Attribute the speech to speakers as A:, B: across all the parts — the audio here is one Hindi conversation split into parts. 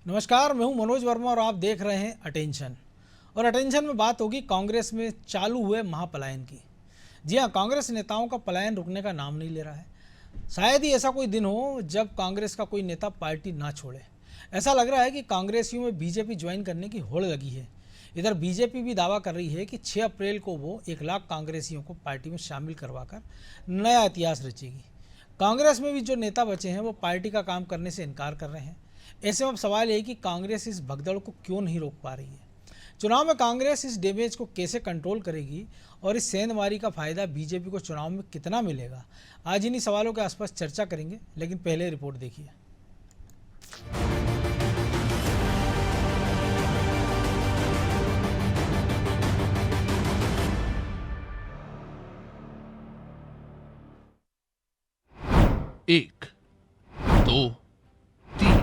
A: नमस्कार, मैं हूं मनोज वर्मा और आप देख रहे हैं अटेंशन। और अटेंशन में बात होगी कांग्रेस में चालू हुए महापलायन की। जी हां, कांग्रेस नेताओं का पलायन रुकने का नाम नहीं ले रहा है। शायद ही ऐसा कोई दिन हो जब कांग्रेस का कोई नेता पार्टी ना छोड़े। ऐसा लग रहा है कि कांग्रेसियों में बीजेपी ज्वाइन करने की होड़ लगी है। इधर बीजेपी भी दावा कर रही है कि 6 अप्रैल को वो 1 लाख कांग्रेसियों को पार्टी में शामिल करवाकर नया इतिहास रचेगी। कांग्रेस में भी जो नेता बचे हैं वो पार्टी का काम करने से इनकार कर रहे हैं। ऐसे में अब सवाल ये है कि कांग्रेस इस भगदड़ को क्यों नहीं रोक पा रही है। चुनाव में कांग्रेस इस डैमेज को कैसे कंट्रोल करेगी और इस सेंधमारी का फायदा बीजेपी को चुनाव में कितना मिलेगा, आज इन्हीं सवालों के आसपास चर्चा करेंगे। लेकिन पहले रिपोर्ट देखिए।
B: एक, दो, तीन,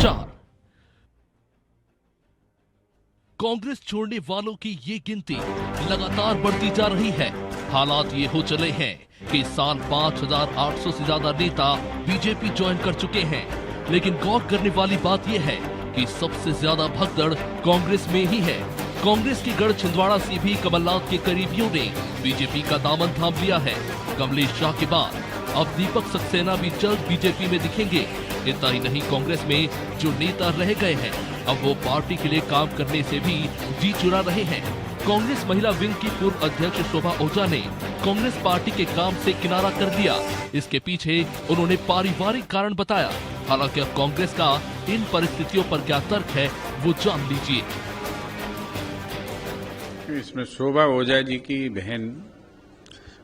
B: चार। कांग्रेस छोड़ने वालों की ये गिनती लगातार बढ़ती जा रही है। हालात ये हो चले हैं कि इस साल 5,800 से ज्यादा नेता बीजेपी ज्वाइन कर चुके हैं। लेकिन गौर करने वाली बात यह है कि सबसे ज्यादा भगदड़ कांग्रेस में ही है। कांग्रेस के गढ़ छिंदवाड़ा से भी कमलनाथ के करीबियों ने बीजेपी का दामन थाम लिया है। कमलेश शाह के बाद अब दीपक सक्सेना भी जल्द बीजेपी में दिखेंगे। इतना ही नहीं, कांग्रेस में जो नेता रह गए हैं अब वो पार्टी के लिए काम करने से भी जी चुरा रहे हैं। कांग्रेस महिला विंग की पूर्व अध्यक्ष शोभा ओझा ने कांग्रेस पार्टी के काम से किनारा कर दिया। इसके पीछे उन्होंने पारिवारिक कारण बताया। हालांकि अब कांग्रेस का इन परिस्थितियों पर क्या तर्क है वो जान लीजिए।
C: इसमें शोभा ओझा जी की बहन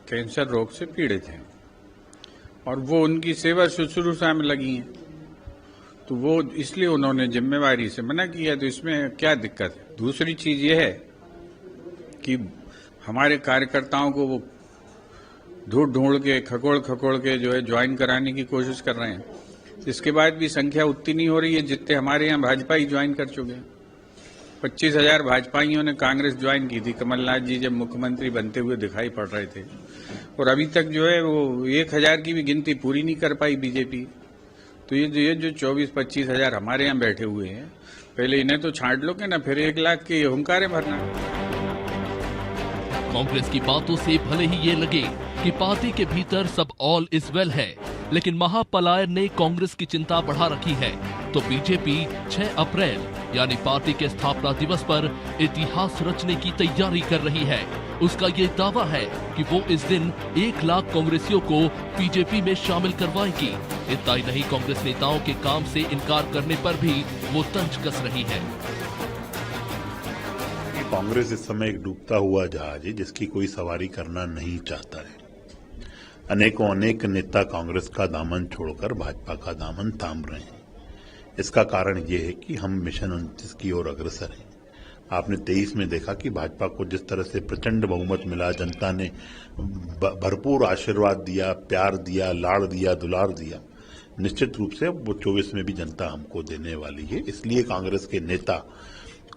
C: कैंसर रोग से पीड़ित है और वो उनकी सेवा शुश्रूषा में लगी हैं, तो वो इसलिए उन्होंने जिम्मेवारी से मना किया। तो इसमें क्या दिक्कत है? दूसरी चीज ये है कि हमारे कार्यकर्ताओं को वो ढूंढ के खकोड़ के जो है ज्वाइन कराने की कोशिश कर रहे हैं। इसके बाद भी संख्या उतनी नहीं हो रही है जितने हमारे यहाँ भाजपा ही ज्वाइन कर चुके हैं। 25,000 भाजपाइयों ने कांग्रेस ज्वाइन की थी कमलनाथ जी जब मुख्यमंत्री बनते हुए दिखाई पड़ रहे थे, और अभी तक जो है वो 1,000 की भी गिनती पूरी नहीं कर पाई बीजेपी। तो ये जो 24-25 हजार हमारे यहाँ बैठे हुए हैं, पहले इन्हें तो छांट लो के ना, फिर 1 लाख के हुंकारे भरना।
B: कांग्रेस की बातों से भले ही ये लगे कि पार्टी के भीतर सब ऑल इज वेल है, लेकिन महापलायन ने कांग्रेस की चिंता बढ़ा रखी है। तो बीजेपी 6 अप्रैल यानी पार्टी के स्थापना दिवस पर इतिहास रचने की तैयारी कर रही है। उसका ये दावा है कि वो इस दिन 1 लाख कांग्रेसियों को बीजेपी में शामिल करवाएगी। इतना ही नहीं, कांग्रेस नेताओं के काम से इनकार करने पर भी वो तंज कस रही है।
D: कांग्रेस इस समय एक डूबता हुआ जहाज है जिसकी कोई सवारी करना नहीं चाहता है। अनेक नेता कांग्रेस का दामन छोड़कर भाजपा का दामन थाम रहे हैं। इसका कारण ये है कि हम मिशन 29 की ओर अग्रसर हैं। आपने 23 में देखा कि भाजपा को जिस तरह से प्रचंड बहुमत मिला, जनता ने भरपूर आशीर्वाद दिया, प्यार दिया, लाड़ दिया, दुलार दिया। निश्चित रूप से वो 24 में भी जनता हमको देने वाली है। इसलिए कांग्रेस के नेता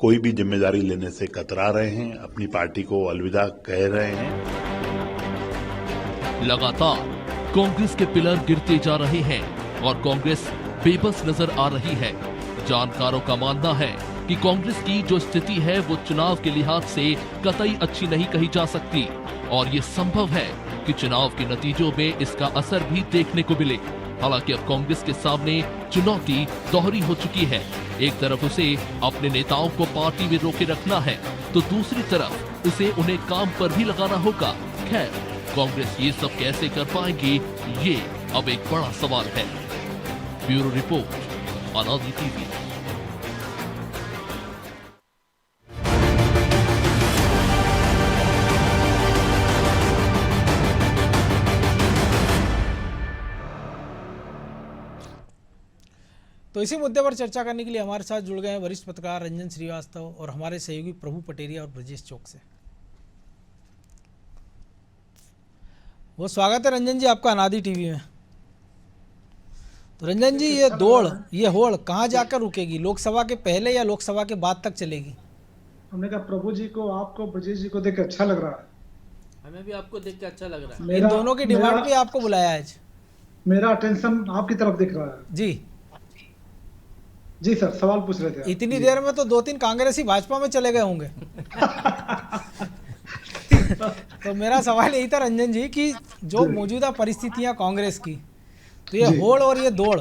D: कोई भी जिम्मेदारी लेने से कतरा रहे हैं, अपनी पार्टी को अलविदा कह रहे हैं।
B: लगातार कांग्रेस के पिलर गिरते जा रहे हैं और कांग्रेस बेबस नजर आ रही है। जानकारों का मानना है कि कांग्रेस की जो स्थिति है वो चुनाव के लिहाज से कतई अच्छी नहीं कही जा सकती, और ये संभव है कि चुनाव के नतीजों में इसका असर भी देखने को मिले। हालांकि अब कांग्रेस के सामने चुनौती दोहरी हो चुकी है। एक तरफ उसे अपने नेताओं को पार्टी में रोके रखना है, तो दूसरी तरफ उसे उन्हें काम पर भी लगाना होगा। खैर, कांग्रेस ये सब कैसे कर पाएगी, ये अब एक बड़ा सवाल है। ब्यूरो रिपोर्ट, अनादि टीवी।
A: तो इसी मुद्दे पर चर्चा करने के लिए हमारे साथ जुड़ गए हैं वरिष्ठ पत्रकार रंजन श्रीवास्तव और हमारे सहयोगी प्रभु पटेरिया और ब्रजेश चौक से। वो स्वागत है रंजन जी आपका अनादि टीवी में। तो रंजन जी, ये दौड़, ये होड़ कहाँ जाकर रुकेगी? लोकसभा के पहले या लोकसभा के बाद तक चलेगी?
E: हमने कहा प्रभु जी को, आपको, ब्रजेश जी को देख के अच्छा लग रहा है।
F: हमें भी आपको देख के अच्छा लग रहा है।
A: इन दोनों की डिमांड पे आपको बुलाया आज।
E: मेरा अटेंशन आपकी तरफ दिख रहा है
A: जी।
E: जी सर, सवाल पूछ रहे थे आप।
A: इतनी देर में तो 2-3 कांग्रेसी भाजपा में चले गए होंगे। तो मेरा सवाल यही था रंजन जी कि जो मौजूदा परिस्थितियां कांग्रेस की, तो ये होड़ और ये दौड़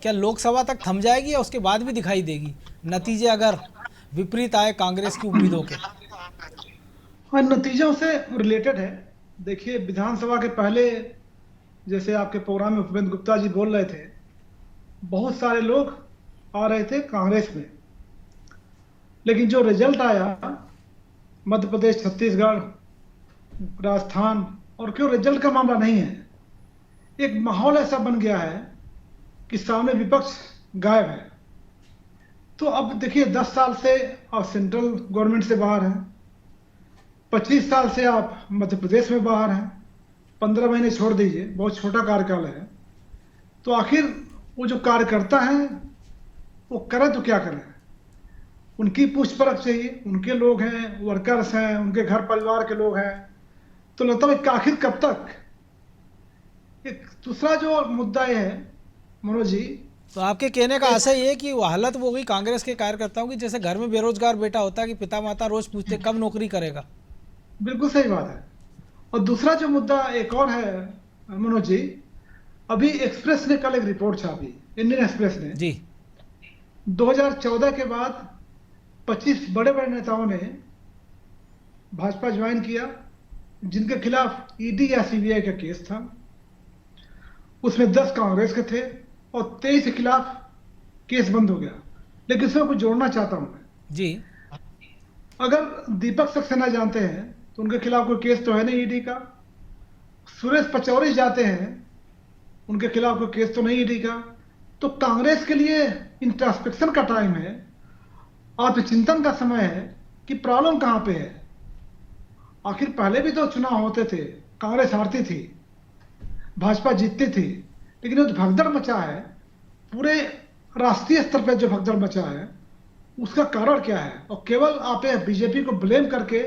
A: क्या लोकसभा तक थम जाएगी या उसके बाद भी दिखाई देगी, नतीजे अगर विपरीत आए कांग्रेस की उम्मीदों के?
E: हाँ, नतीजों से रिलेटेड है। देखिए, विधानसभा के पहले जैसे आपके प्रोग्राम में भूपेंद्र गुप्ता जी बोल रहे थे, बहुत सारे लोग आ रहे थे कांग्रेस में, लेकिन जो रिजल्ट आया मध्य प्रदेश, छत्तीसगढ़, राजस्थान, और क्यों रिजल्ट का मामला नहीं है, एक माहौल ऐसा बन गया है कि सामने विपक्ष गायब है। तो अब देखिए, 10 साल से आप सेंट्रल गवर्नमेंट से बाहर हैं, 25 साल से आप मध्य प्रदेश में बाहर हैं, 15 महीने छोड़ दीजिए, बहुत छोटा कार्यकाल है। तो आखिर वो जो कार्यकर्ता हैं वो करें तो क्या करें? उनकी पूछपरछ चाहिए, उनके लोग हैं, वर्कर्स हैं, उनके घर परिवार के लोग हैं। तो लगता है कि आखिर कब तक? एक दूसरा जो मुद्दा ये है मनोज जी,
A: तो आपके कहने का आशय ये है कि वो हालत वो गई कांग्रेस के कार्यकर्ताओं की जैसे घर में बेरोजगार बेटा होता है कि पिता माता रोज पूछते कब नौकरी करेगा।
E: बिल्कुल सही बात है। और दूसरा जो मुद्दा एक और है मनोज जी, अभी एक्सप्रेस ने कल एक रिपोर्ट छापी, इंडियन एक्सप्रेस ने
A: जी।
E: 2014 के बाद 25 बड़े बड़े नेताओं ने भाजपा ज्वाइन किया जिनके खिलाफ ईडी या सीबीआई का केस था। उसमें 10 कांग्रेस के थे और 23 के खिलाफ केस बंद हो गया। लेकिन इसमें कुछ जोड़ना चाहता हूं मैं
A: जी।
E: अगर दीपक सक्सेना जानते हैं तो उनके खिलाफ कोई केस तो है नहीं ईडी का। सुरेश पचौरी जाते हैं, उनके खिलाफ कोई केस तो नहीं ईडी का। तो कांग्रेस के लिए इंट्रोस्पेक्शन का टाइम है, आत्मचिंतन का समय है कि प्रॉब्लम कहां पे है। आखिर पहले भी तो चुनाव होते थे, कांग्रेस हारती थी, भाजपा जीतती थी, लेकिन जो भगदड़ मचा है, पूरे राष्ट्रीय स्तर पर जो भगदड़ मचा है, उसका कारण क्या है? और केवल आप बीजेपी को ब्लेम करके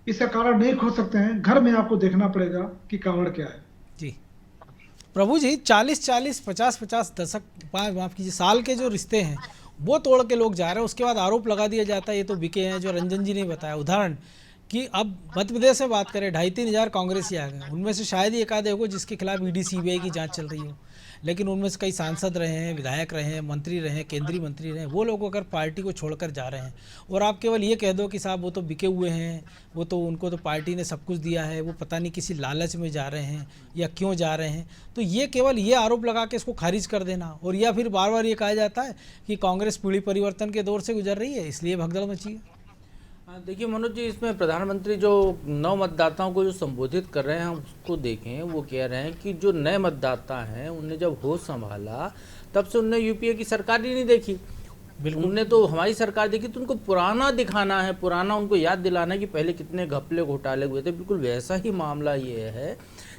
E: इसका कारण नहीं खोज सकते हैं। घर में आपको देखना पड़ेगा कि कारण क्या है।
A: जी प्रभु जी, 40-40, 50-50 दशक, माफ कीजिए, साल के जो रिश्ते हैं वो तोड़ के लोग जा रहे हैं। उसके बाद आरोप लगा दिया जाता है ये तो बिके हैं, जो रंजन जी ने बताया उदाहरण कि अब मध्य प्रदेश में बात करें 2,500-3 हज़ार कांग्रेसी आ गए, उनमें से शायद ही एक आधे होगा जिसके खिलाफ ईडी सीबीआई की जांच चल रही हो, लेकिन उनमें से कई सांसद रहे हैं, विधायक रहे हैं, मंत्री रहे हैं, केंद्रीय मंत्री रहे हैं। वो लोग अगर पार्टी को छोड़कर जा रहे हैं और आप केवल ये कह दो कि साहब वो तो बिके हुए हैं, वो तो उनको तो पार्टी ने सब कुछ दिया है, वो पता नहीं किसी लालच में जा रहे हैं या क्यों जा रहे हैं, तो ये केवल ये आरोप लगा के इसको खारिज कर देना, और या फिर बार बार ये कहा जाता है कि कांग्रेस पीढ़ी परिवर्तन के दौर से गुजर रही है इसलिए भगदड़ मची है।
F: देखिए मनोज जी, इसमें प्रधानमंत्री जो नव मतदाताओं को जो संबोधित कर रहे हैं, हम उसको देखें, वो कह रहे हैं कि जो नए मतदाता हैं उनने जब होश संभाला तब से उनने यूपीए की सरकार ही नहीं देखी। उनने तो हमारी सरकार देखी, तो उनको पुराना दिखाना है, पुराना उनको याद दिलाना है कि पहले कितने घपले घोटाले हुए थे। बिल्कुल वैसा ही मामला ये है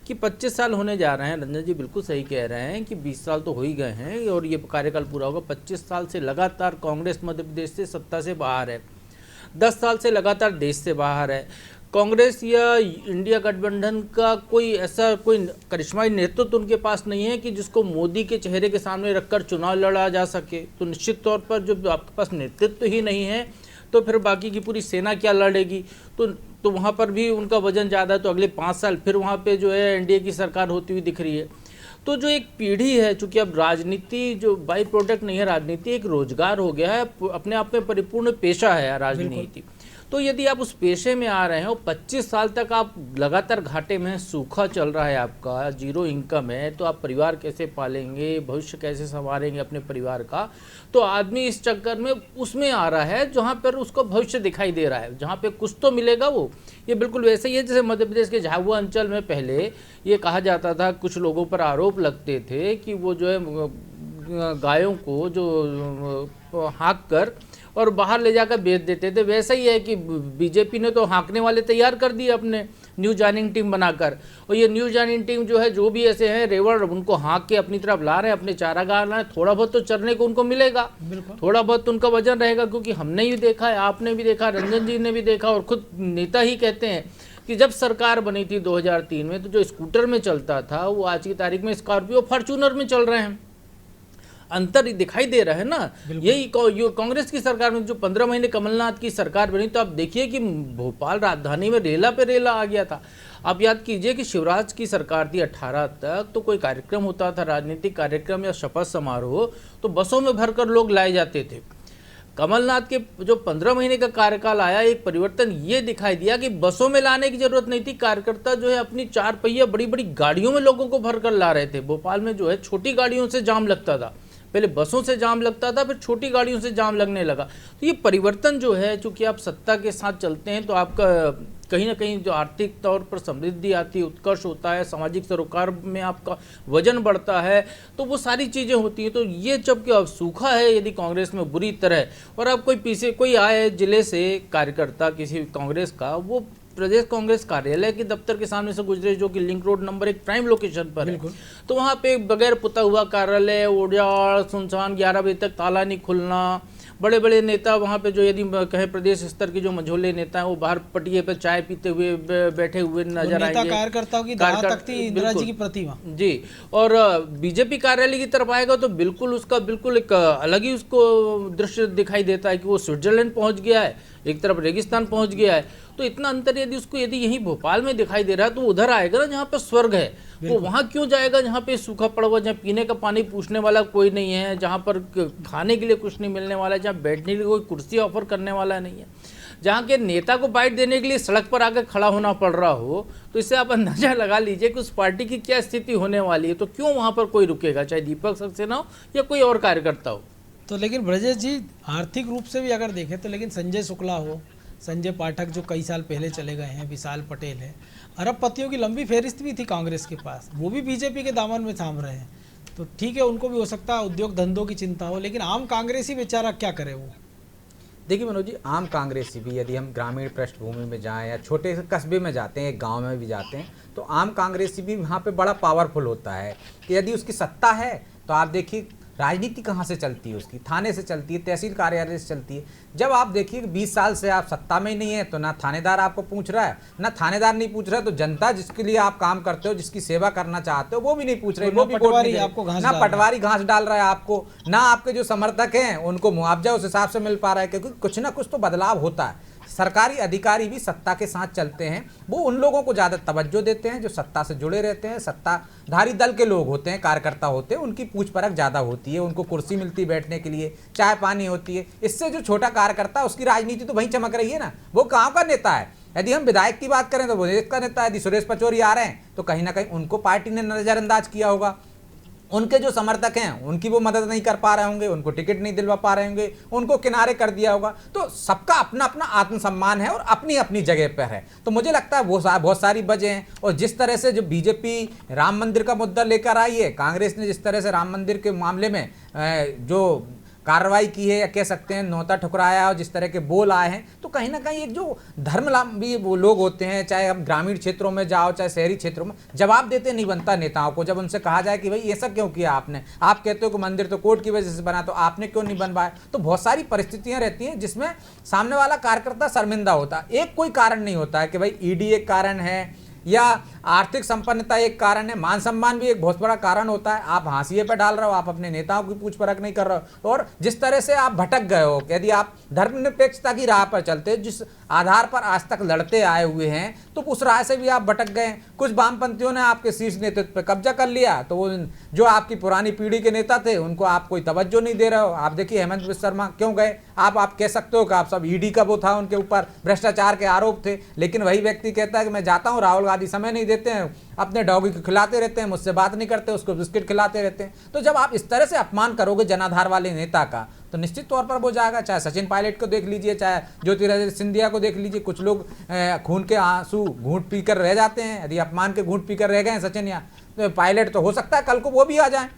F: कि 25 साल होने जा रहे हैं। रंजन जी बिल्कुल सही कह रहे हैं कि 20 साल तो हो ही गए हैं और ये कार्यकाल पूरा होगा। 25 साल से लगातार कांग्रेस मध्य प्रदेश से सत्ता से बाहर है, 10 साल से लगातार देश से बाहर है। कांग्रेस या इंडिया गठबंधन का कोई ऐसा कोई करिश्माई नेतृत्व उनके पास नहीं है कि जिसको मोदी के चेहरे के सामने रखकर चुनाव लड़ा जा सके। तो निश्चित तौर पर जब आपके पास नेतृत्व ही नहीं है तो फिर बाकी की पूरी सेना क्या लड़ेगी? तो वहाँ पर भी उनका वजन ज़्यादा है। तो अगले 5 साल फिर वहाँ पे जो है एनडीए की सरकार होती हुई दिख रही है। तो जो एक पीढ़ी है, चूंकि अब राजनीति जो बाई प्रोडक्ट नहीं है, राजनीति एक रोजगार हो गया है, अपने आप में परिपूर्ण पेशा है राजनीति। तो यदि आप उस पेशे में आ रहे हैं और 25 साल तक आप लगातार घाटे में, सूखा चल रहा है, आपका जीरो इनकम है, तो आप परिवार कैसे पालेंगे, भविष्य कैसे संवारेंगे अपने परिवार का? तो आदमी इस चक्कर में उसमें आ रहा है जहाँ पर उसको भविष्य दिखाई दे रहा है, जहाँ पे कुछ तो मिलेगा वो। ये बिल्कुल वैसे ही है जैसे मध्य प्रदेश के झाबुआ अंचल में पहले ये कहा जाता था, कुछ लोगों पर आरोप लगते थे कि वो जो है गायों को जो हाँक कर और बाहर ले जाकर बेच देते थे। वैसा ही है कि बीजेपी ने तो हाँकने वाले तैयार कर दिए अपने न्यू जॉइनिंग टीम बनाकर, और ये न्यू जॉइनिंग टीम जो है, जो भी ऐसे हैं रेवड़, उनको हाँक के अपनी तरफ ला रहे हैं, अपने चारागाह ला रहे हैं। थोड़ा बहुत तो चरने को उनको मिलेगा, थोड़ा बहुत उनका वजन रहेगा, क्योंकि हमने भी देखा है, आपने भी देखा, रंजन जी ने भी देखा, और खुद नेता ही कहते हैं कि जब सरकार बनी थी 2003 में, तो जो स्कूटर में चलता था वो आज की तारीख में स्कॉर्पियो फॉर्च्यूनर में चल रहे हैं। अंतर दिखाई दे रहा है ना। यही कांग्रेस की सरकार में जो 15 महीने कमलनाथ की सरकार बनी, तो आप देखिए कि भोपाल राजधानी में रेला पे रेला आ गया था। आप याद कीजिए कि शिवराज की सरकार थी 18 तक, तो कोई कार्यक्रम होता था, राजनीतिक कार्यक्रम या शपथ समारोह, तो बसों में भरकर लोग लाए जाते थे। कमलनाथ के जो 15 महीने का कार्यकाल आया, एक परिवर्तन ये दिखाई दिया कि बसों में लाने की जरूरत नहीं थी। कार्यकर्ता जो है अपनी 4 पहिया बड़ी बड़ी गाड़ियों में लोगों को भरकर ला रहे थे। भोपाल में जो है छोटी गाड़ियों से जाम लगता था, पहले बसों से जाम लगता था, फिर छोटी गाड़ियों से जाम लगने लगा। तो ये परिवर्तन जो है, चूंकि आप सत्ता के साथ चलते हैं तो आपका कहीं ना कहीं जो आर्थिक तौर पर समृद्धि आती है, उत्कर्ष होता है, सामाजिक सरोकार में आपका वजन बढ़ता है, तो वो सारी चीज़ें होती हैं। तो ये जब कि अब सूखा है यदि कांग्रेस में बुरी तरह, और अब कोई पीछे कोई आए जिले से कार्यकर्ता किसी कांग्रेस का, वो प्रदेश कांग्रेस कार्यालय के दफ्तर के सामने से गुजरे, जो कि link road number 1 prime location पर है, तो वहाँ पे बगैर पुता हुआ कार्यालय, उजाड़ सुनसान, 11 बजे तक ताला नहीं खुलना, बड़े बड़े नेता वहाँ पे जो यदि कहें प्रदेश स्तर के जो मझोले नेता हैं, वो बाहर पटिए पे चाय पीते हुए बैठे हुए नजर आएंगे।
A: कार्यकर्ताओं की दहा तख्ती इंदिरा जी की प्रतिमा
F: जी, और बीजेपी कार्यालय की तरफ आएगा तो बिल्कुल उसका बिल्कुल एक अलग ही उसको दृश्य दिखाई देता है कि वो स्विट्जरलैंड पहुंच गया है, एक तरफ रेगिस्तान पहुंच गया है। तो इतना अंतर यदि उसको यदि यहीं भोपाल में दिखाई दे रहा है, तो उधर आएगा ना जहाँ पे स्वर्ग है, वो वहाँ क्यों जाएगा जहाँ पे सूखा पड़ा हुआ, जहाँ पीने का पानी पूछने वाला कोई नहीं है, जहाँ पर खाने के लिए कुछ नहीं मिलने वाला है, जहाँ बैठने के लिए कोई कुर्सी ऑफर करने वाला नहीं है, जहाँ के नेता को बाइट देने के लिए सड़क पर आकर खड़ा होना पड़ रहा हो। तो इससे आप अंदाजा लगा लीजिए कि उस पार्टी की क्या स्थिति होने वाली है। तो क्यों वहाँ पर कोई रुकेगा, चाहे दीपक सक्सेना हो या कोई और कार्यकर्ता हो।
A: तो लेकिन ब्रजेश जी, आर्थिक रूप से भी अगर देखें तो लेकिन संजय शुक्ला हो, संजय पाठक जो कई साल पहले चले गए हैं, विशाल पटेल है, अरबपतियों की लंबी फहरिस्त भी थी कांग्रेस के पास, वो भी बीजेपी के दामन में थाम रहे हैं। तो ठीक है, उनको भी हो सकता है उद्योग धंधों की चिंता हो, लेकिन आम कांग्रेसी बेचारा क्या करे वो।
G: देखिए मनोज जी, आम कांग्रेसी भी यदि हम ग्रामीण पृष्ठभूमि में जाएं या छोटे से कस्बे में जाते हैं, गांव में भी जाते हैं, तो आम कांग्रेसी भी वहाँ पे बड़ा पावरफुल होता है कि यदि उसकी सत्ता है तो आप देखिए राजनीति कहाँ से चलती है, उसकी थाने से चलती है, तहसील कार्यालय से चलती है। जब आप देखिए 20 साल से आप सत्ता में ही नहीं है, तो ना थानेदार आपको पूछ रहा है, ना थानेदार नहीं पूछ रहा है, तो जनता जिसके लिए आप काम करते हो, जिसकी सेवा करना चाहते हो, वो भी नहीं पूछ रही, वो भी
A: पटवारी आपको
G: ना पटवारी घास डाल रहा है आपको, ना आपके जो समर्थक हैं उनको मुआवजा उस हिसाब से मिल पा रहा है, क्योंकि कुछ ना कुछ तो बदलाव होता है। सरकारी अधिकारी भी सत्ता के साथ चलते हैं, वो उन लोगों को ज़्यादा तवज्जो देते हैं जो सत्ता से जुड़े रहते हैं, सत्ताधारी दल के लोग होते हैं, कार्यकर्ता होते हैं, उनकी पूछ परख ज़्यादा होती है, उनको कुर्सी मिलती है बैठने के लिए, चाय पानी होती है। इससे जो छोटा कार्यकर्ता, उसकी राजनीति तो वहीं चमक रही है ना, वो गाँव का नेता है। यदि हम विधायक की बात करें तो वो देश का नेता है। यदि सुरेश पचौरी आ रहे हैं तो कहीं ना कहीं उनको पार्टी ने नज़रअंदाज किया होगा, उनके जो समर्थक हैं उनकी वो मदद नहीं कर पा रहे होंगे, उनको टिकट नहीं दिलवा पा रहे होंगे, उनको किनारे कर दिया होगा। तो सबका अपना अपना आत्मसम्मान है और अपनी अपनी जगह पर है। तो मुझे लगता है वो बहुत सारी वजह हैं। और जिस तरह से जो बीजेपी राम मंदिर का मुद्दा लेकर आई है, कांग्रेस ने जिस तरह से राम मंदिर के मामले में जो कार्रवाई की है, या कह सकते हैं न्योता ठुकराया, और जिस तरह के बोल आए हैं, तो कहीं ना कहीं एक जो धर्मलंबी वो लोग होते हैं, चाहे हम ग्रामीण क्षेत्रों में जाओ चाहे शहरी क्षेत्रों में, जवाब देते नहीं बनता नेताओं को। जब उनसे कहा जाए कि भाई ऐसा क्यों किया आपने, आप कहते हो कि मंदिर तो कोर्ट की वजह से बना, तो आपने क्यों नहीं बनवाया। तो बहुत सारी परिस्थितियां रहती हैं जिसमें सामने वाला कार्यकर्ता शर्मिंदा होता है। एक कोई कारण नहीं होता है कि भाई ईडी एक कारण है या आर्थिक संपन्नता एक कारण है, मान सम्मान भी एक बहुत बड़ा कारण होता है। आप हाशिए पे डाल रहे हो, आप अपने नेताओं की पूछ परख नहीं कर रहे हो, और जिस तरह से आप भटक गए हो, यदि आप धर्मनिरपेक्षता की राह पर चलते, जिस आधार पर आज तक लड़ते आए हुए हैं, तो उस राह से भी आप भटक गए। कुछ वामपंथियों ने आपके शीर्ष नेतृत्व पर कब्जा कर लिया, तो वो जो आपकी पुरानी पीढ़ी के नेता थे उनको आप कोई तवज्जो नहीं दे रहे हो। आप देखिए हेमंत बिस्वा शर्मा क्यों गए, आप कह सकते हो कि आप सब ईडी का वो था, उनके ऊपर भ्रष्टाचार के आरोप थे, लेकिन वही व्यक्ति कहता है कि मैं जाता हूँ, राहुल गांधी समय नहीं देते हैं, अपने डॉगी को खिलाते रहते हैं, मुझसे बात नहीं करते, उसको बिस्किट खिलाते रहते हैं। तो जब आप इस तरह से अपमान करोगे जनाधार वाले नेता का, तो निश्चित तौर पर वो जाएगा। चाहे सचिन पायलट को देख लीजिए, चाहे ज्योतिरादित्य सिंधिया को देख लीजिए, कुछ लोग खून के आंसू घूंट पीकर रह जाते हैं। यदि अपमान के घूंट पीकर रह गए सचिन या पायलट, तो हो सकता है कल को वो भी आ जाए।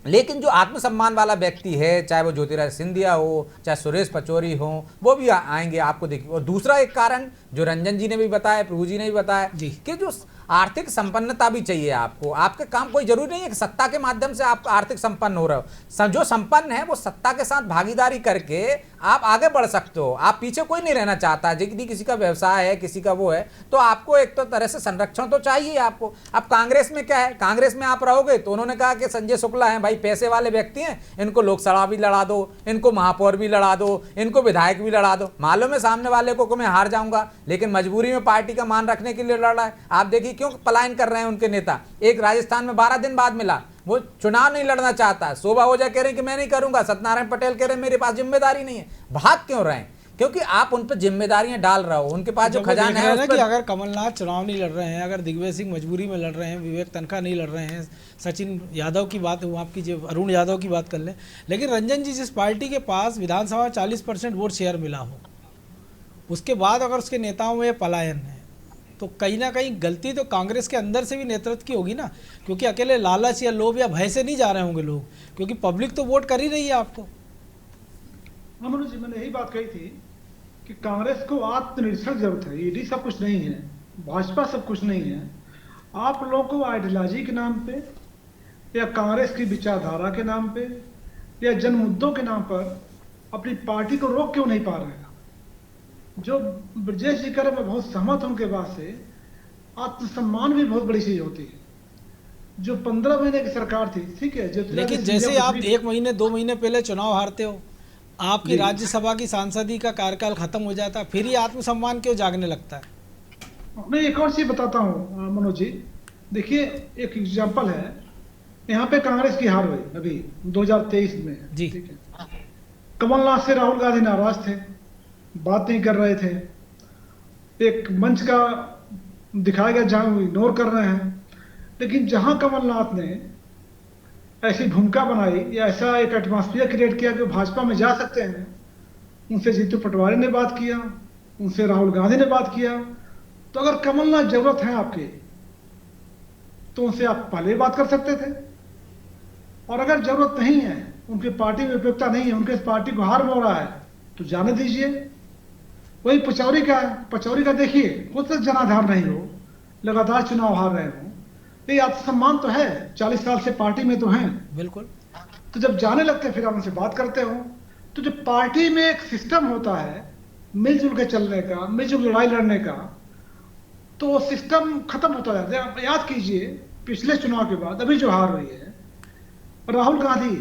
G: लेकिन जो आत्मसम्मान वाला व्यक्ति है, चाहे वो ज्योतिरादित्य सिंधिया हो, चाहे सुरेश पचौरी हो, वो भी आएंगे, आपको देखिए। और दूसरा एक कारण जो रंजन जी ने भी बताया, प्रभु जी ने भी बताया
A: जी।
G: कि जो आर्थिक संपन्नता भी चाहिए आपको। आपके काम कोई जरूरी नहीं है कि सत्ता के माध्यम से आप आर्थिक संपन्न हो रहे हो। जो संपन्न है वो सत्ता के साथ भागीदारी करके आप आगे बढ़ सकते हो। आप पीछे कोई नहीं रहना चाहता। यदि किसी का व्यवसाय है, किसी का वो है, तो आपको एक तो तरह से संरक्षण तो चाहिए आपको। अब कांग्रेस में क्या है, कांग्रेस में आप रहोगे तो उन्होंने कहा कि संजय शुक्ला है भाई, पैसे वाले व्यक्ति हैं, इनको लोकसभा भी लड़ा दो, इनको महापौर भी लड़ा दो, इनको विधायक भी लड़ा दो। मालूम है सामने वाले को कि मैं हार जाऊंगा, लेकिन मजबूरी में पार्टी का मान रखने के लिए लड़ रहा है। आप देखिए क्यों पलायन कर रहे हैं उनके नेता। एक राजस्थान में 12 दिन बाद मिला, वो चुनाव नहीं लड़ना चाहता। शोभा ओझा कह रहे हैं कि मैं नहीं करूंगा, सत्यनारायण पटेल कह रहे हैं मेरे पास जिम्मेदारी नहीं है। भाग क्यों रहे हैं? क्योंकि आप उन पर जिम्मेदारियां डाल रहे हो। उनके पास जो खजाना है उस
A: कि अगर कमलनाथ चुनाव नहीं लड़ रहे हैं, अगर दिग्विजय सिंह मजबूरी में लड़ रहे हैं, विवेक तनखा नहीं लड़ रहे हैं, सचिन यादव की बात आप कीजिए, अरुण यादव की बात कर लें, लेकिन रंजन जी जिस पार्टी के पास विधानसभा 40% वोट शेयर मिला हो, उसके बाद अगर उसके नेताओं में पलायन है, तो कहीं ना कहीं गलती तो कांग्रेस के अंदर से भी नेतृत्व की होगी ना। क्योंकि अकेले लालच या लोभ या भय से नहीं जा रहे होंगे लोग, क्योंकि पब्लिक तो वोट कर ही रही है आपको।
E: हाँ मनोज जी, मैंने यही बात कही थी कि कांग्रेस को आत्मनिरीक्षण की जरूरत है। ईडी सब कुछ नहीं है, भाजपा सब कुछ नहीं है। आप लोगों को आइडियोलॉजी के नाम पे या कांग्रेस की विचारधारा के नाम पे या जन मुद्दों के नाम पर अपनी पार्टी को रोक क्यों नहीं पा रहे हैं? जो ब्रजेश जी करे, मैं बहुत सहमत हूं उनके बात से। आत्मसम्मान भी बहुत बड़ी चीज होती है। जो 15 महीने की सरकार थी, ठीक है,
A: लेकिन जैसे आप 1 महीने 2 महीने पहले चुनाव हारते हो, आपकी राज्यसभा की सांसदी का कार्यकाल खत्म हो जाता है, फिर ही आत्मसम्मान क्यों जागने लगता है?
E: मैं एक और चीज बताता हूँ मनोज जी। देखिए, एक एग्जाम्पल है, यहाँ पे कांग्रेस की हार हुई अभी 2023 में
A: जी।
E: ठीक है। कमलनाथ से राहुल गांधी नाराज थे, बात नहीं कर रहे थे, एक मंच का दिखाया गया जहां वो इग्नोर कर रहे हैं। लेकिन जहां कमलनाथ ने ऐसी भूमिका बनाई या ऐसा एक एटमॉस्फेयर क्रिएट किया कि भाजपा में जा सकते हैं, उनसे जीतू पटवारी ने बात किया, उनसे राहुल गांधी ने बात किया। तो अगर कमलनाथ जरूरत है आपके, तो उनसे आप पहले बात कर सकते थे। और अगर जरूरत नहीं है, उनकी पार्टी में उपयुक्ता नहीं है, उनके पार्टी को हार हो रहा है, तो जाने दीजिए। वही पचौरी का है, पचौरी का देखिए, खुद से जनाधार नहीं हो, लगातार चुनाव हार रहे हो, ये आत्मसम्मान तो है, 40 साल से पार्टी में तो हैं।
A: बिल्कुल।
E: तो जब जाने लगते फिर आप उनसे बात करते हो। तो जब पार्टी में एक सिस्टम होता है मिलजुल के चलने का, मिलजुल लड़ाई लड़ने का, तो वो सिस्टम खत्म होता जाता है। आप याद कीजिए, पिछले चुनाव के बाद अभी जो हार हुई है, राहुल गांधी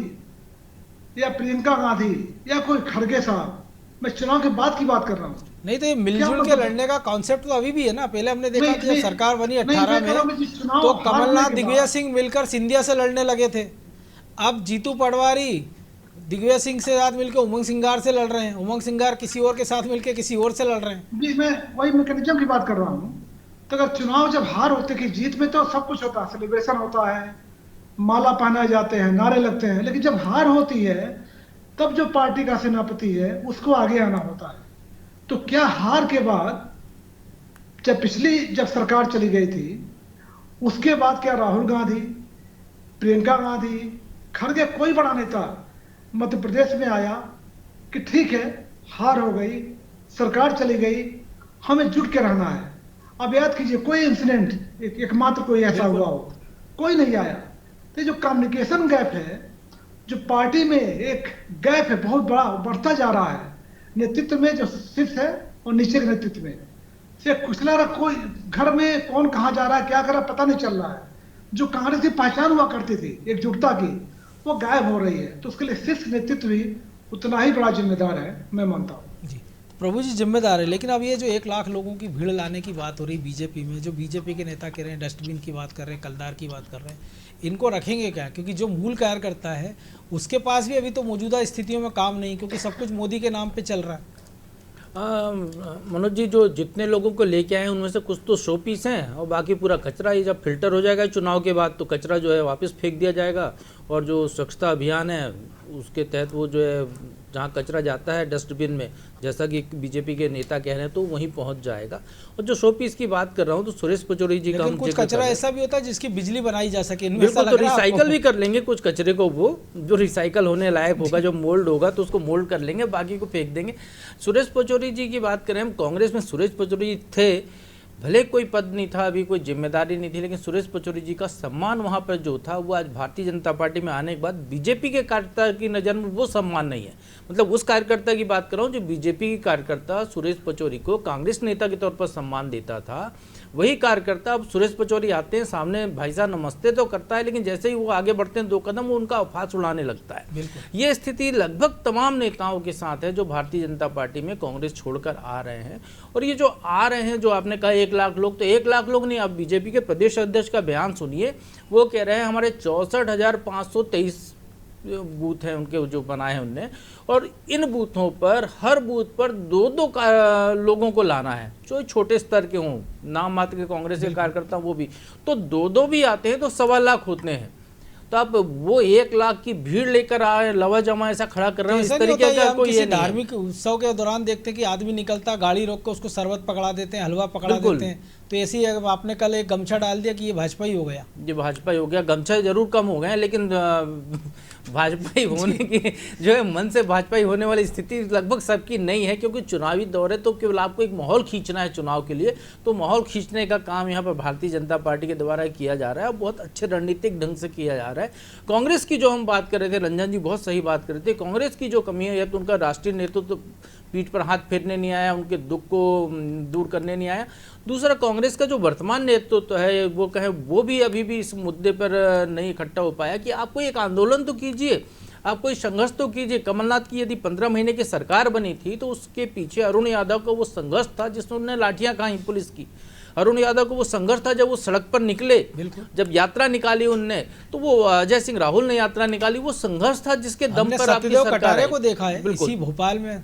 E: या प्रियंका गांधी या कोई खड़गे साहब, मैं चुनाव के बाद की बात कर रहा हूँ।
A: नहीं तो ये मिलजुल के लड़ने का कॉन्सेप्ट तो अभी भी है ना। पहले हमने देखा कि जब सरकार बनी 18 में, तो कमलनाथ दिग्विजय सिंह मिलकर सिंधिया से लड़ने लगे थे। अब जीतू पटवारी दिग्विजय सिंह से साथ मिलकर उमंग सिंगार से लड़ रहे हैं, उमंग सिंगार किसी और के साथ मिलकर किसी और से लड़ रहे हैं।
E: जी, मैं वही मैकेनिज्म की बात कर रहा हूँ। तो अगर चुनाव जब हार होते कि जीत में तो सब कुछ होता है, सेलिब्रेशन होता है, माला पहनाए जाते हैं, नारे लगते हैं, लेकिन जब हार होती है तब जो पार्टी का सेनापति है उसको आगे आना होता है। तो क्या हार के बाद जब सरकार चली गई थी, उसके बाद क्या राहुल गांधी, प्रियंका गांधी, खड़गे, कोई बड़ा नेता मध्य प्रदेश में आया कि ठीक है हार हो गई, सरकार चली गई, हमें जुट के रहना है? अब याद कीजिए, कोई इंसिडेंट एकमात्र कोई ऐसा हुआ हो, कोई नहीं आया। तो जो कम्युनिकेशन गैप है, जो पार्टी में एक गैप है बहुत बड़ा, बढ़ता जा रहा है। नेतृत्व में जो शीर्ष है और नीचे के नेतृत्व में से कुचला रहा, कोई घर में कौन कहाँ जा रहा है, क्या कर रहा है, पता नहीं चल रहा है। जो कांग्रेस की पहचान हुआ करती थी एकजुटता की, वो गायब हो रही है। तो उसके लिए शीर्ष नेतृत्व भी उतना ही बड़ा जिम्मेदार है, मैं मानता हूँ।
A: जी, प्रभु जी जिम्मेदार है। लेकिन अब ये जो 1 लाख लोगों की भीड़ लाने की बात हो रही बीजेपी में, जो बीजेपी के नेता कह रहे हैं, डस्टबिन की बात कर रहे हैं, कलदार की बात कर रहे हैं, इनको रखेंगे क्या? क्योंकि जो मूल कार्यकर्ता है उसके पास भी अभी तो मौजूदा स्थितियों में काम नहीं, क्योंकि सब कुछ मोदी के नाम पे चल रहा है।
F: मनोज जी, जो जितने लोगों को लेके आए उनमें से कुछ तो शो पीस हैं और बाकी पूरा कचरा ही। जब फिल्टर हो जाएगा चुनाव के बाद तो कचरा जो है वापस फेंक दिया जाएगा और जो स्वच्छता अभियान है उसके तहत वो जो है जहाँ कचरा जाता है डस्टबिन में, जैसा कि बीजेपी के नेता कह रहे हैं, तो वहीं पहुंच जाएगा। और जो शो पीस की बात कर रहा हूँ तो सुरेश पचौरी जी का
A: लेकिन
F: हम
A: कुछ
F: जिक्र कर
A: कचरा
F: रहे हैं।
A: ऐसा भी होता है जिसकी बिजली बनाई जा सके, इनमें ऐसा
F: बिल्कुल,
A: लग
F: तो
A: रहा है
F: रिसाइकल
A: आपको?
F: भी कर लेंगे कुछ कचरे को, वो जो रिसाइकल होने लायक होगा, जो मोल्ड होगा तो उसको मोल्ड कर लेंगे, बाकी को फेंक देंगे। सुरेश पचौरी जी की बात करें हम, कांग्रेस में सुरेश पचौरी जी थे, भले कोई पद नहीं था, अभी कोई जिम्मेदारी नहीं थी, लेकिन सुरेश पचौरी जी का सम्मान वहाँ पर जो था वो आज भारतीय जनता पार्टी में आने के बाद बीजेपी के कार्यकर्ता की नज़र में वो सम्मान नहीं है। मतलब उस कार्यकर्ता की बात कर रहा हूँ जो बीजेपी की कार्यकर्ता सुरेश पचौरी को कांग्रेस नेता के तौर पर सम्मान देता था, वही कार्यकर्ता अब सुरेश पचौरी आते हैं सामने, भाई साहब नमस्ते तो करता है, लेकिन जैसे ही वो आगे बढ़ते हैं 2 कदम वो उनका अफास उड़ाने लगता है। ये स्थिति लगभग तमाम नेताओं के साथ है जो भारतीय जनता पार्टी में कांग्रेस छोड़कर आ रहे हैं। और ये जो आ रहे हैं, जो आपने कहा 1 लाख लोग, तो 1 लाख लोग नहीं, आप बीजेपी के प्रदेश अध्यक्ष का बयान सुनिए, वो कह रहे हैं हमारे 64,523 बूथ हैं उनके जो बनाए हैं उनने, और इन बूथों पर हर बूथ पर 2-2 लोगों को लाना है जो छोटे स्तर के हों, नाम मात्र के कांग्रेस के कार्यकर्ता वो भी, तो 2-2 भी आते हैं तो 1.25 लाख होते हैं। तो आप वो 1 लाख की भीड़ लेकर आए, लवा जमा ऐसा खड़ा कर रहे हैं, इस तरीके का कोई ये नहीं है।
A: धार्मिक उत्सव के दौरान देखते हैं कि आदमी निकलता, गाड़ी रोक के उसको शरबत पकड़ा देते हैं, हलवा पकड़ा देते हैं, तो ऐसी आपने कल एक गमछा डाल दिया कि ये भाजपा ही हो गया।
F: ये भाजपा ही हो गया, गमछा जरूर कम हो गए हैं, लेकिन भाजपा ही होने की जो है मन से भाजपा ही होने वाली स्थिति लगभग सबकी नहीं है, क्योंकि चुनावी दौर है तो केवल आपको एक माहौल खींचना है चुनाव के लिए, तो माहौल खींचने का काम यहाँ पर भारतीय जनता पार्टी के द्वारा किया जा रहा है, बहुत अच्छे रणनीतिक ढंग से किया जा रहा है। कांग्रेस की जो हम बात कर रहे थे, रंजन जी बहुत सही बात कर रहे थे, कांग्रेस की जो कमी है, तो उनका राष्ट्रीय नेतृत्व तो पीठ पर हाथ फेरने नहीं आया, उनके दुख को दूर करने नहीं आया। दूसरा, कांग्रेस का जो वर्तमान नेतृत्व है वो कहें वो भी अभी भी इस मुद्दे पर नहीं इकट्ठा हो पाया कि आप कोई एक आंदोलन तो कीजिए, आप कोई संघर्ष तो कीजिए। कमलनाथ की यदि 15 महीने की सरकार बनी थी तो उसके पीछे अरुण यादव का वो संघर्ष था जिसमें उन्होंने लाठियां खाई पुलिस की। अरुण यादव को वो संघर्ष था जब वो सड़क पर निकले, जब यात्रा निकाली उनने, तो वो अजय सिंह राहुल ने यात्रा निकाली, वो संघर्ष था जिसके दम पर आपकी सरकार
A: को देखा है इसी भोपाल में।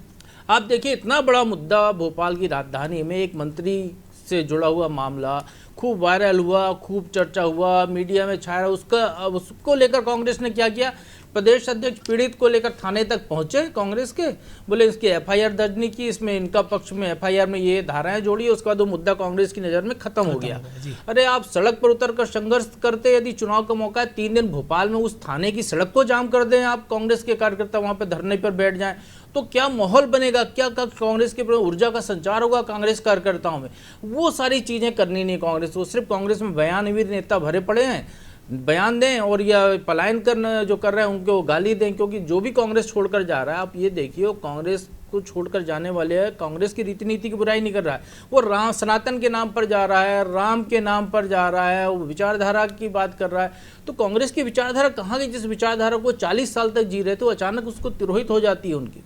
F: आप देखिए इतना बड़ा मुद्दा भोपाल की राजधानी में, एक मंत्री से जुड़ा हुआ मामला खूब वायरल हुआ, खूब चर्चा हुआ, मीडिया में छाया, उसको लेकर कांग्रेस ने क्या किया, प्रदेश अध्यक्ष पीड़ित को लेकर थाने तक पहुंचे कांग्रेस के, बोले इसकी एफआईआर दर्ज नहीं की, इसमें इनका पक्ष में एफआईआर में ये धाराएं जोड़ी, उसके बाद वो मुद्दा कांग्रेस की नज़र में खत्म हो गया। अरे आप सड़क पर उतरकर संघर्ष करते, यदि चुनाव का मौका है 3 दिन भोपाल में उस थाने की सड़क को जाम कर दें, आप कांग्रेस के कार्यकर्ता वहां पर धरने पर बैठ जाएं, तो क्या माहौल बनेगा, क्या कांग्रेस के ऊर्जा का संचार होगा कांग्रेस कार्यकर्ताओं में। वो सारी चीजें करनी नहीं कांग्रेस को, सिर्फ कांग्रेस में बयानवीर नेता भरे पड़े हैं, बयान दें और या पलायन करना जो कर रहे हैं उनको गाली दें, क्योंकि जो भी कांग्रेस छोड़कर जा रहा है, आप ये देखिए कांग्रेस को छोड़कर जाने वाले हैं, कांग्रेस की रीति नीति की बुराई नहीं कर रहा है, वो राम सनातन के नाम पर जा रहा है, राम के नाम पर जा रहा है, वो विचारधारा की बात कर रहा है। तो कांग्रेस की विचारधारा कहाँ गई, जिस विचारधारा को 40 साल तक जी रहे थे, अचानक उसको तिरोहित हो जाती है उनकी।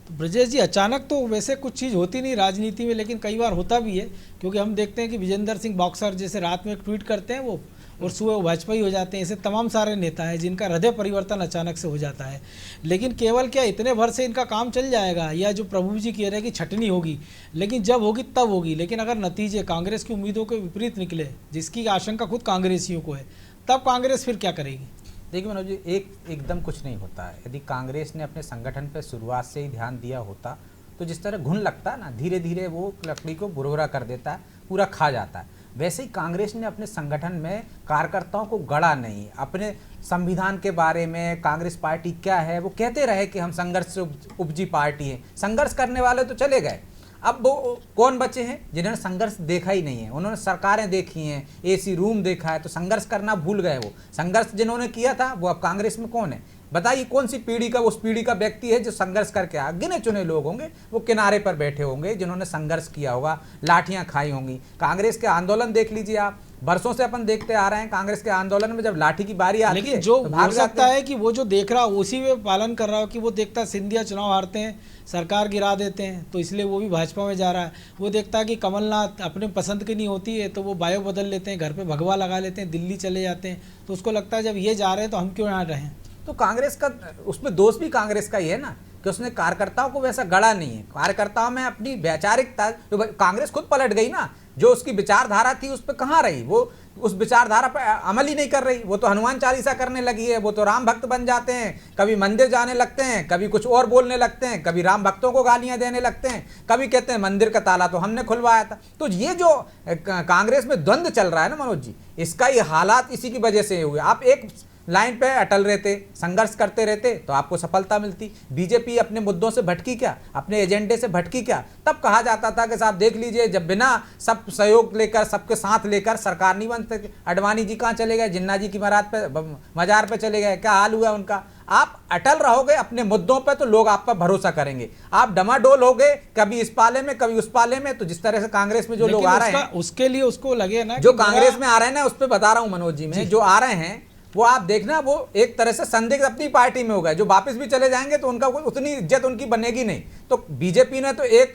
A: तो ब्रजेश जी, अचानक तो वैसे कुछ चीज़ होती नहीं राजनीति में, लेकिन कई बार होता भी है, क्योंकि हम देखते हैं कि विजेंद्र सिंह बॉक्सर जैसे रात में एक ट्वीट करते हैं वो, और सुबह वो भाजपा ही हो जाते हैं। ऐसे तमाम सारे नेता हैं जिनका हृदय परिवर्तन अचानक से हो जाता है। लेकिन केवल क्या इतने भर से इनका काम चल जाएगा, या जो प्रभु जी कह रहे हैं कि छटनी होगी, लेकिन जब होगी तब होगी। लेकिन अगर नतीजे कांग्रेस की उम्मीदों के विपरीत निकले, जिसकी आशंका खुद कांग्रेसियों को है, तब कांग्रेस फिर क्या करेगी?
G: देखिए मनोज जी, एकदम कुछ नहीं होता है। यदि कांग्रेस ने अपने संगठन पर शुरुआत से ही ध्यान दिया होता तो जिस तरह घुन लगता है ना, धीरे धीरे वो लकड़ी को बुरबुरा कर देता है, पूरा खा जाता है, वैसे ही कांग्रेस ने अपने संगठन में कार्यकर्ताओं को गढ़ा नहीं। अपने संविधान के बारे में कांग्रेस पार्टी क्या है वो कहते रहे कि हम संघर्ष से उपजी पार्टी है, संघर्ष करने वाले तो चले गए। अब वो कौन बचे हैं जिन्होंने संघर्ष देखा ही नहीं है? उन्होंने सरकारें देखी हैं, एसी रूम देखा है, तो संघर्ष करना भूल गए। वो संघर्ष जिन्होंने किया था वो अब कांग्रेस में कौन है बताइए? कौन सी पीढ़ी का उस पीढ़ी का व्यक्ति है जो संघर्ष करके आया? गिने चुने लोग होंगे, वो किनारे पर बैठे होंगे जिन्होंने संघर्ष किया होगा, लाठियां खाई होंगी। कांग्रेस के आंदोलन देख लीजिए आप, बरसों से अपन देखते आ रहे हैं कांग्रेस के आंदोलन में जब लाठी की बारी आती है,
A: लेकिन जो हो सकता है कि वो जो देख रहा हो उसी में पालन कर रहा हो, कि वो देखता है सिंधिया चुनाव हारते हैं, सरकार गिरा देते हैं, तो इसलिए वो भी भाजपा में जा रहा है। वो देखता है कि कमलनाथ अपने पसंद की नहीं होती है तो वो बायो बदल लेते हैं, घर पे भगवा लगा लेते हैं, दिल्ली चले जाते हैं, तो उसको लगता है जब ये जा रहे हैं तो हम क्यों यहाँ रहें।
G: तो कांग्रेस का उसमें दोष भी कांग्रेस का ही है ना कि उसने कार्यकर्ताओं को वैसा गढ़ा नहीं है। कार्यकर्ताओं में अपनी वैचारिकता, तो कांग्रेस खुद पलट गई ना, जो उसकी विचारधारा थी उस पर कहाँ रही। वो उस विचारधारा पर अमल ही नहीं कर रही। वो तो हनुमान चालीसा करने लगी है, वो तो राम भक्त बन जाते हैं, कभी मंदिर जाने लगते हैं, कभी कुछ और बोलने लगते हैं, कभी राम भक्तों को गालियां देने लगते हैं, कभी कहते हैं मंदिर का ताला तो हमने खुलवाया था। तो ये जो कांग्रेस में द्वंद्व चल रहा है ना मनोज जी, इसका ये हालात इसी की वजह से हुए। आप एक लाइन पे अटल रहते, संघर्ष करते रहते तो आपको सफलता मिलती। बीजेपी अपने मुद्दों से भटकी क्या, अपने एजेंडे से भटकी क्या? तब कहा जाता था कि साहब देख लीजिए, जब बिना सब सहयोग लेकर, सबके साथ लेकर सरकार नहीं बन सकती। अडवाणी जी कहाँ चले गए, जिन्ना जी की मजार पे चले गए, क्या हाल हुआ उनका? आप अटल रहोगे अपने मुद्दों पे तो लोग आप पर भरोसा करेंगे। आप डमाडोल हो गए कभी इस पाले में कभी उस पाले में, तो जिस तरह से कांग्रेस में जो लोग आ रहे हैं,
A: उसके लिए उसको लगे ना,
G: जो कांग्रेस में आ रहे हैं ना, उस पर बता रहा हूं मनोज जी, में जो आ रहे हैं वो आप देखना, वो एक तरह से संदिग्ध अपनी पार्टी में हो गए। जो वापस भी चले जाएंगे तो उनका उतनी इज्जत उनकी बनेगी नहीं। तो बीजेपी ने तो एक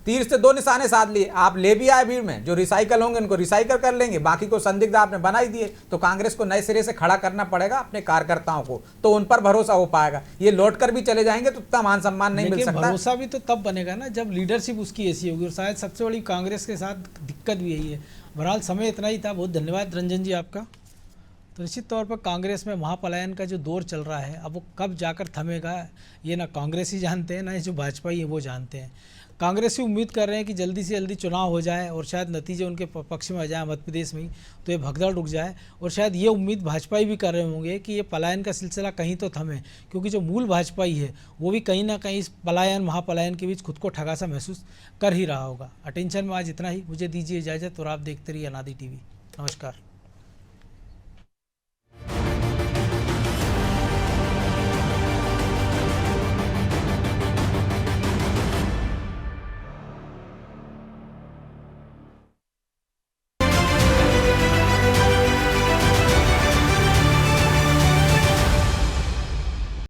G: तीर से दो निशाने साध लिए। आप ले भी आए भीड़ में, जो रिसाइकल होंगे उनको रिसाइकल कर लेंगे, बाकी को संदिग्ध आपने बना ही दिए। तो कांग्रेस को नए सिरे से खड़ा करना पड़ेगा अपने कार्यकर्ताओं को, तो उन पर भरोसा हो पाएगा। ये लौट कर भी चले जाएंगे तो उतना मान सम्मान नहीं मिल सकता।
A: भरोसा भी तो तब बनेगा ना जब लीडरशिप उसकी ऐसी होगी, और शायद सबसे बड़ी कांग्रेस के साथ दिक्कत भी यही है। बहरहाल समय इतना ही था, बहुत धन्यवाद रंजन जी आपका। तो निश्चित तौर पर कांग्रेस में महापलायन का जो दौर चल रहा है, अब वो कब जाकर थमेगा ये ना कांग्रेस ही जानते हैं, ना ये जो भाजपा है वो जानते हैं। कांग्रेस ही उम्मीद कर रहे हैं कि जल्दी से जल्दी चुनाव हो जाए और शायद नतीजे उनके पक्ष में आ जाए मध्य प्रदेश में ही, तो ये भगदड़ रुक जाए। और शायद ये उम्मीद भाजपाई भी कर रहे होंगे कि ये पलायन का सिलसिला कहीं तो थमे, क्योंकि जो मूल भाजपाई है वो भी कहीं ना कहीं इस पलायन महापलायन के बीच खुद को ठगा सा महसूस कर ही रहा होगा। अटेंशन में आज इतना ही, मुझे दीजिए इजाज़त और आप देखते रहिए अनादि टीवी। नमस्कार।